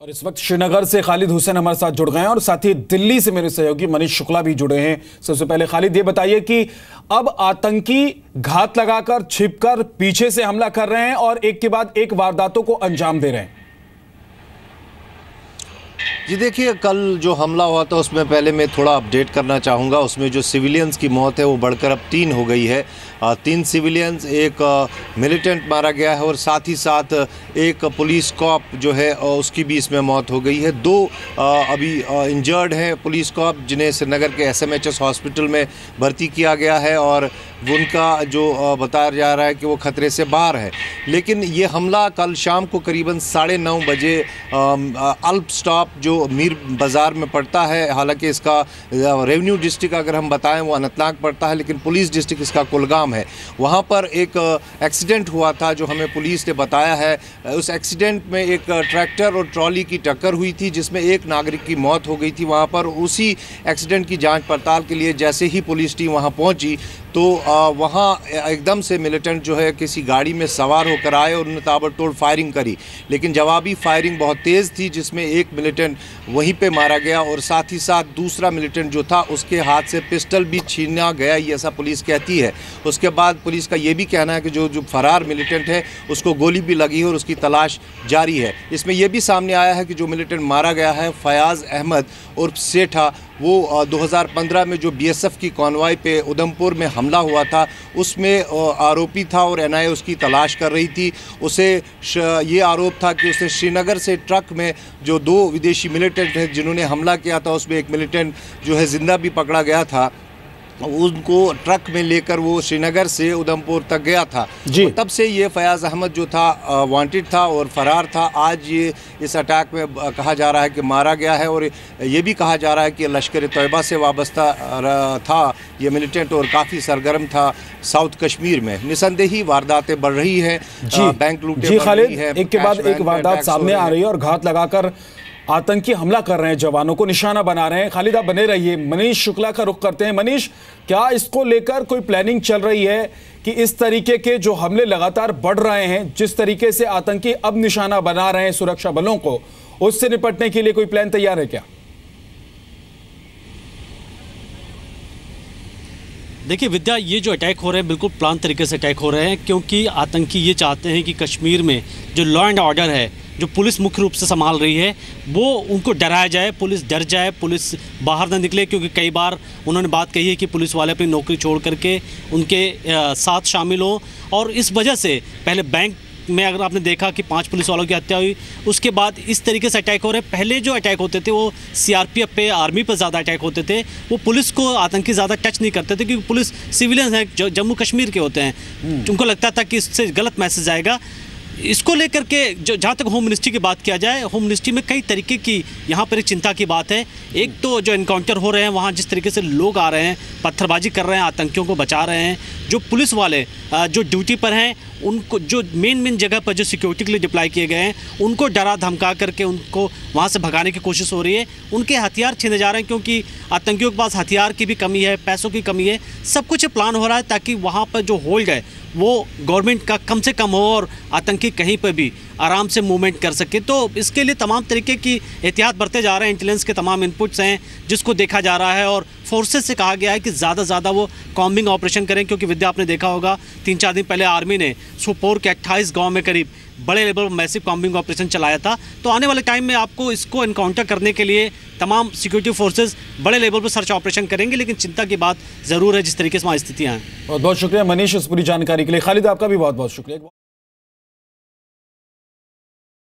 और इस वक्त श्रीनगर से खालिद हुसैन हमारे साथ जुड़ गए हैं और साथ ही दिल्ली से मेरे सहयोगी मनीष शुक्ला भी जुड़े हैं। सबसे पहले खालिद ये बताइए कि अब आतंकी घात लगाकर छिपकर पीछे से हमला कर रहे हैं और एक के बाद एक वारदातों को अंजाम दे रहे हैं। जी देखिए, कल जो हमला हुआ था उसमें पहले मैं थोड़ा अपडेट करना चाहूँगा। उसमें जो सिविलियंस की मौत है वो बढ़कर अब 3 हो गई है। 3 सिविलियंस, एक मिलिटेंट मारा गया है और साथ ही साथ एक पुलिस कॉप जो है उसकी भी इसमें मौत हो गई है। 2 अभी इंजर्ड हैं पुलिस कॉप, जिन्हें श्रीनगर के SMHS हॉस्पिटल में भर्ती किया गया है और उनका जो बताया जा रहा है कि वो खतरे से बाहर है। लेकिन ये हमला कल शाम को करीबन 9:30 बजे अल्प स्टॉप जो मीर बाज़ार में पड़ता है, हालांकि इसका रेवेन्यू डिस्ट्रिक्ट अगर हम बताएं वो अनंतनाग पड़ता है, लेकिन पुलिस डिस्ट्रिक्ट इसका कुलगाम है। वहाँ पर एक एक्सीडेंट हुआ था जो हमें पुलिस ने बताया है। उस एक्सीडेंट में एक ट्रैक्टर और ट्रॉली की टक्कर हुई थी जिसमें एक नागरिक की मौत हो गई थी। वहाँ पर उसी एक्सीडेंट की जांच पड़ताल के लिए जैसे ही पुलिस टीम वहाँ पहुँची तो वहाँ एकदम से मिलिटेंट जो है किसी गाड़ी में सवार होकर आए और उन्होंने ताबड़तोड़ फायरिंग करी, लेकिन जवाबी फायरिंग बहुत तेज़ थी जिसमें एक मिलिटेंट वहीं पे मारा गया और साथ ही साथ दूसरा मिलिटेंट जो था उसके हाथ से पिस्टल भी छीना गया, ये ऐसा पुलिस कहती है। उसके बाद पुलिस का ये भी कहना है कि जो फरार मिलिटेंट है उसको गोली भी लगी है और उसकी तलाश जारी है। इसमें यह भी सामने आया है कि जो मिलिटेंट मारा गया है फयाज़ अहमद उर्फ सेठा, वो 2015 में जो BSF की कॉन्वॉय पे उधमपुर में हमला हुआ था उसमें आरोपी था और NIA उसकी तलाश कर रही थी। उसे ये आरोप था कि उसने श्रीनगर से ट्रक में जो 2 विदेशी मिलिटेंट हैं जिन्होंने हमला किया था, उसमें एक मिलिटेंट जो है जिंदा भी पकड़ा गया था, उनको ट्रक में लेकर वो श्रीनगर से उधमपुर तक गया था। तो तब से ये फयाज़ अहमद जो था वांटेड था और फरार था। आज ये इस अटैक में कहा जा रहा है कि मारा गया है और ये भी कहा जा रहा है कि लश्कर तैयबा से वाबस्ता था ये मिलिटेंट और काफ़ी सरगर्म था साउथ कश्मीर में। निसंदेही वारदातें बढ़ रही है, बैंक लूटें बढ़ रही है, एक के बाद एक वारदात सामने आ रही है और घात लगाकर आतंकी हमला कर रहे हैं, जवानों को निशाना बना रहे हैं। खालिद आप बने रहिए, मनीष शुक्ला का रुख करते हैं। मनीष, क्या इसको लेकर कोई प्लानिंग चल रही है कि इस तरीके के जो हमले लगातार बढ़ रहे हैं, जिस तरीके से आतंकी अब निशाना बना रहे हैं सुरक्षा बलों को, उससे निपटने के लिए कोई प्लान तैयार है क्या? देखिए विद्या, ये जो अटैक हो रहे हैं बिल्कुल प्लान तरीके से अटैक हो रहे हैं, क्योंकि आतंकी ये चाहते हैं कि कश्मीर में जो लॉ एंड ऑर्डर है, जो पुलिस मुख्य रूप से संभाल रही है, वो उनको डराया जाए, पुलिस डर जाए, पुलिस बाहर ना निकले। क्योंकि कई बार उन्होंने बात कही है कि पुलिस वाले अपनी नौकरी छोड़ करके उनके साथ शामिल हों, और इस वजह से पहले बैंक में अगर आपने देखा कि 5 पुलिस वालों की हत्या हुई, उसके बाद इस तरीके से अटैक हो रहे हैं। पहले जो अटैक होते थे वो CRPF पे, आर्मी पर ज़्यादा अटैक होते थे, वो पुलिस को आतंकी ज़्यादा टच नहीं करते थे क्योंकि पुलिस सिविलियंस हैं, जो जम्मू कश्मीर के होते हैं। उनको लगता था कि इससे गलत मैसेज आएगा। इसको लेकर के जो जहाँ तक होम मिनिस्ट्री की बात किया जाए, होम मिनिस्ट्री में कई तरीके की यहाँ पर एक चिंता की बात है। एक तो जो इनकाउंटर हो रहे हैं वहाँ जिस तरीके से लोग आ रहे हैं, पत्थरबाजी कर रहे हैं, आतंकियों को बचा रहे हैं। जो पुलिस वाले जो ड्यूटी पर हैं, उनको जो मेन जगह पर जो सिक्योरिटी के लिए डिप्लॉय किए गए हैं, उनको डरा धमका करके उनको वहाँ से भगाने की कोशिश हो रही है। उनके हथियार छीने जा रहे हैं क्योंकि आतंकियों के पास हथियार की भी कमी है, पैसों की कमी है। सब कुछ प्लान हो रहा है ताकि वहाँ पर जो होल्ड है वो गवर्नमेंट का कम से कम हो और आतंकी कहीं पर भी आराम से मूवमेंट कर सके। तो इसके लिए तमाम तरीके की एहतियात बरते जा रहे हैं। इंटेलिजेंस के तमाम इनपुट्स हैं जिसको देखा जा रहा है और फोर्सेस से कहा गया है कि ज़्यादा से ज़्यादा वो कॉम्बिंग ऑपरेशन करें, क्योंकि विद्या आपने देखा होगा 3-4 दिन पहले आर्मी ने सोपोर के 28 गांव में करीब बड़े लेवल पर मैसिव कॉम्बिंग ऑपरेशन चलाया था। तो आने वाले टाइम में आपको इसको इनकाउंटर करने के लिए तमाम सिक्योरिटी फोर्सेस बड़े लेवल पर सर्च ऑपरेशन करेंगे, लेकिन चिंता की बात ज़रूर है जिस तरीके से वहाँ स्थितियाँ हैं। बहुत बहुत शुक्रिया मनीष इस पूरी जानकारी के लिए। खालिद आपका भी बहुत बहुत शुक्रिया।